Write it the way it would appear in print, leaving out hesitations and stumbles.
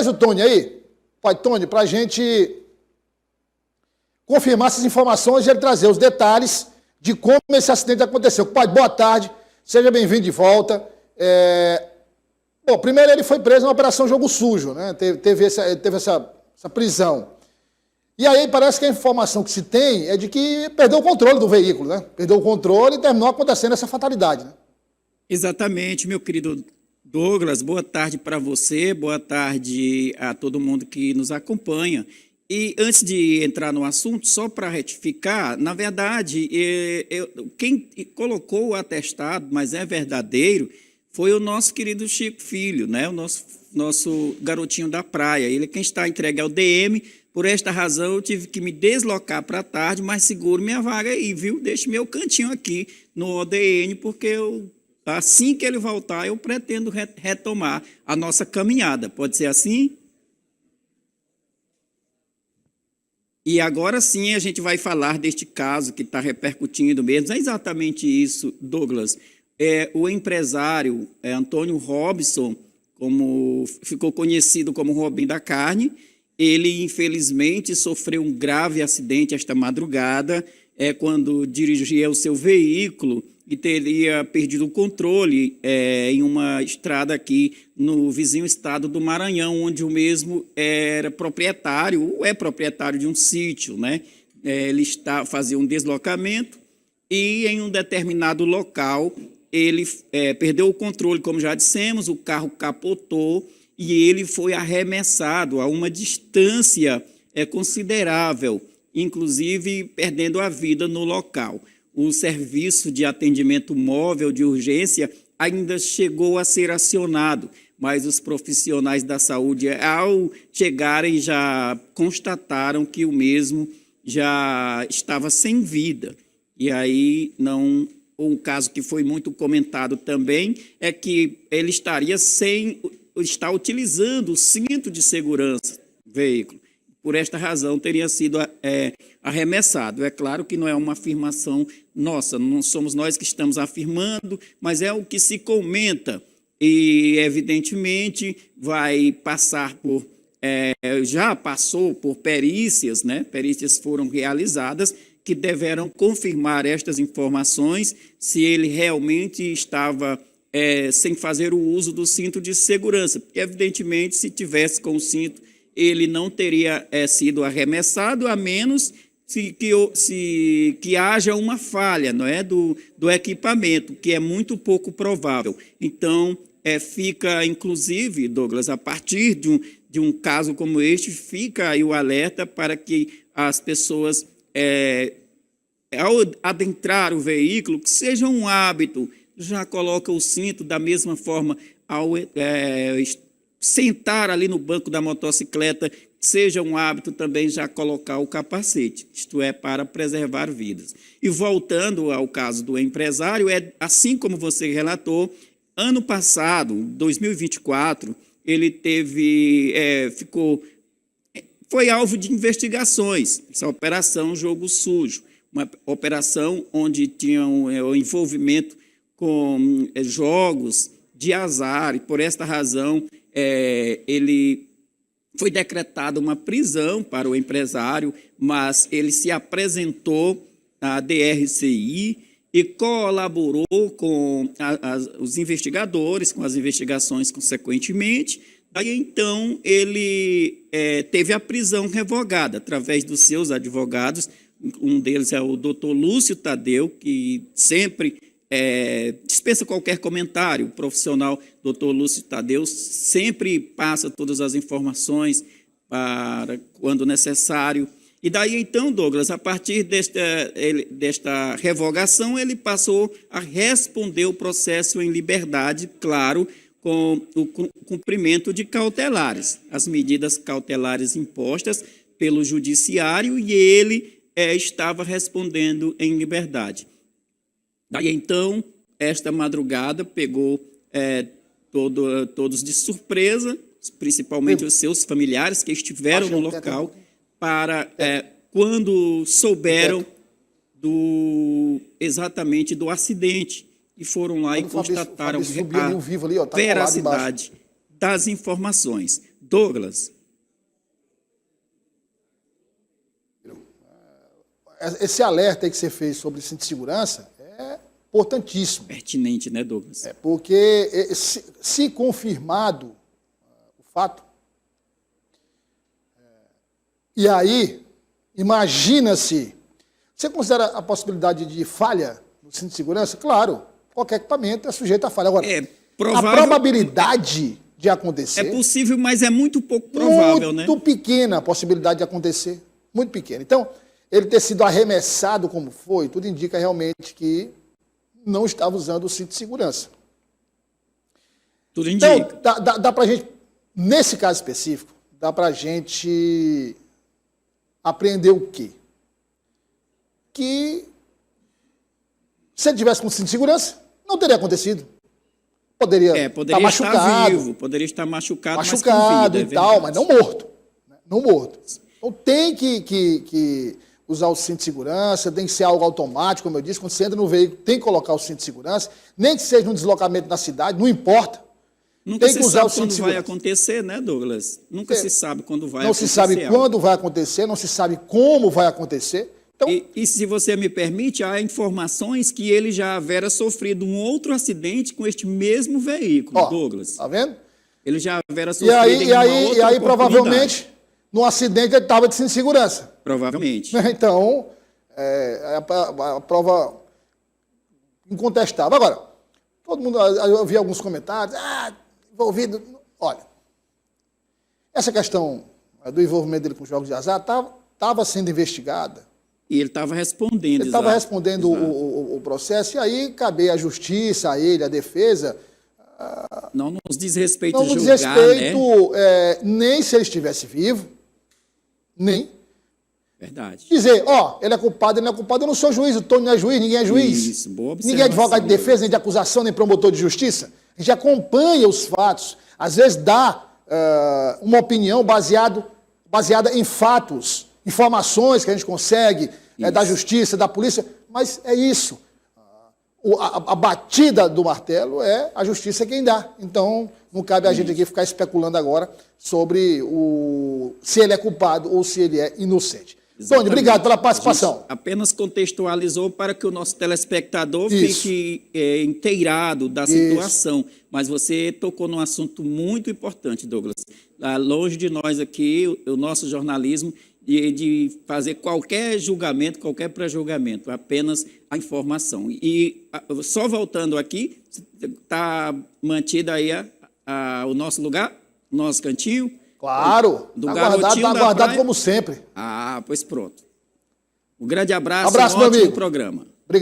Traz o Tony aí, pai Tony, para a gente confirmar essas informações e ele trazer os detalhes de como esse acidente aconteceu. Pai, boa tarde, seja bem-vindo de volta. Bom, primeiro ele foi preso na Operação Jogo Sujo, né? Teve essa prisão. E aí parece que a informação que se tem é de que perdeu o controle do veículo, né? Perdeu o controle e terminou acontecendo essa fatalidade, né? Exatamente, meu querido Douglas. Boa tarde para você, boa tarde a todo mundo que nos acompanha. E antes de entrar no assunto, só para retificar, na verdade, quem colocou o atestado, mas é verdadeiro, foi o nosso querido Chico Filho, né? O nosso garotinho da praia. Ele é quem está entregue ao DM. Por esta razão, eu tive que me deslocar para a tarde, mas seguro minha vaga aí, viu? Deixe meu cantinho aqui no ODN, porque assim que ele voltar, eu pretendo retomar a nossa caminhada. Pode ser assim? E agora sim a gente vai falar deste caso que está repercutindo mesmo. É exatamente isso, Douglas. O empresário Antônio Robson, como ficou conhecido como Robin da Carne, ele infelizmente sofreu um grave acidente esta madrugada, quando dirigia o seu veículo e teria perdido o controle em uma estrada aqui no vizinho estado do Maranhão, onde o mesmo era proprietário, ou é proprietário de um sítio, né? Ele fazia um deslocamento e em um determinado local ele perdeu o controle, como já dissemos, o carro capotou e ele foi arremessado a uma distância considerável, inclusive perdendo a vida no local. O serviço de atendimento móvel de urgência ainda chegou a ser acionado, mas os profissionais da saúde, ao chegarem, já constataram que o mesmo já estava sem vida. E aí, um caso que foi muito comentado também é que ele está utilizando o cinto de segurança do veículo. Por esta razão, teria sido arremessado. É claro que não é uma afirmação nossa, não somos nós que estamos afirmando, mas é o que se comenta e, evidentemente, vai passar já passou por perícias, né? Perícias foram realizadas que deverão confirmar estas informações, se ele realmente estava sem fazer o uso do cinto de segurança, porque, evidentemente, se tivesse com o cinto, ele não teria sido arremessado, a menos que haja uma falha, não é, do equipamento, que é muito pouco provável. Então, fica, inclusive, Douglas, a partir de um caso como este, fica aí o alerta para que as pessoas, ao adentrar o veículo, que seja um hábito, já coloca o cinto da mesma forma ao sentar ali no banco da motocicleta, seja um hábito também já colocar o capacete, isto é, para preservar vidas. E voltando ao caso do empresário, assim como você relatou, ano passado, 2024, ele foi alvo de investigações, essa operação Jogo Sujo, uma operação onde tinha o envolvimento com jogos de azar, e por esta razão ele foi decretada uma prisão para o empresário, mas ele se apresentou à DRCI e colaborou com os investigadores, com as investigações consequentemente. Daí, então, ele teve a prisão revogada através dos seus advogados. Um deles é o doutor Lúcio Tadeu, que sempre dispensa qualquer comentário. O profissional doutor Lúcio Tadeu sempre passa todas as informações para quando necessário. E daí, então, Douglas, a partir desta revogação, ele passou a responder o processo em liberdade, claro, com o cumprimento de cautelares, as medidas cautelares impostas pelo judiciário, e ele estava respondendo em liberdade. Daí, então, esta madrugada pegou todos de surpresa, principalmente os seus familiares que estiveram no local, para quando souberam exatamente do acidente, e foram lá e constataram a veracidade das informações. Douglas. Esse alerta aí que você fez sobre cinto de segurança é importantíssimo. Pertinente, né, Douglas? Porque se confirmado o fato, e aí, imagina-se, você considera a possibilidade de falha no cinto de segurança? Claro, qualquer equipamento é sujeito a falha. Agora, provável, a probabilidade de acontecer... É possível, mas é muito pouco provável, né? Muito pequena a possibilidade de acontecer, muito pequena. Então, ele ter sido arremessado como foi, tudo indica realmente que não estava usando o cinto de segurança. Tudo indica. Então, dá para a gente, nesse caso específico, dá para a gente aprender o quê? Que se ele tivesse com cinto de segurança, não teria acontecido. Poderia estar machucado. Estar vivo, poderia estar machucado mas com vida, e tal, mas não morto. Não morto. Então tem que usar o cinto de segurança, tem que ser algo automático, como eu disse, quando você entra no veículo, tem que colocar o cinto de segurança, nem que seja num deslocamento na cidade, não importa. Nunca tem que usar o cinto de segurança. Vai acontecer, né, Douglas? Nunca se sabe quando vai não acontecer. Não se sabe quando vai acontecer, não se sabe como vai acontecer. Então, e se você me permite, há informações que ele já havera sofrido um outro acidente com este mesmo veículo, Douglas. Tá vendo? Ele já havera sofrido e aí provavelmente, no acidente, ele estava de cinto de segurança. Provavelmente. Então, a prova incontestável. Agora, todo mundo, eu vi alguns comentários, envolvido... Olha, essa questão do envolvimento dele com jogos de azar estava sendo investigada. E ele estava respondendo. Ele estava respondendo o processo, e aí cabe à justiça, a ele, a defesa... Não nos diz respeito não julgar, nos diz respeito, né? Nem se ele estivesse vivo, nem... Verdade. Dizer, ele é culpado, ele não é culpado, eu não sou juiz, o Tony não é juiz, ninguém é juiz. Isso, boa observação. Ninguém é advogado de defesa, nem de acusação, nem promotor de justiça. A gente acompanha os fatos, às vezes dá uma opinião baseada em fatos, informações que a gente consegue da justiça, da polícia, mas é isso. A batida do martelo é a justiça quem dá. Então, não cabe a gente aqui ficar especulando agora sobre se ele é culpado ou se ele é inocente. Tony, obrigado pela participação. Apenas contextualizou para que o nosso telespectador fique inteirado da situação. Mas você tocou num assunto muito importante, Douglas. Longe de nós aqui, o nosso jornalismo, de fazer qualquer julgamento, qualquer pré-julgamento, apenas a informação. E só voltando aqui, está mantido aí o nosso lugar, o nosso cantinho? Claro, está guardado como sempre. Pois pronto. Um grande abraço, meu amigo. programa.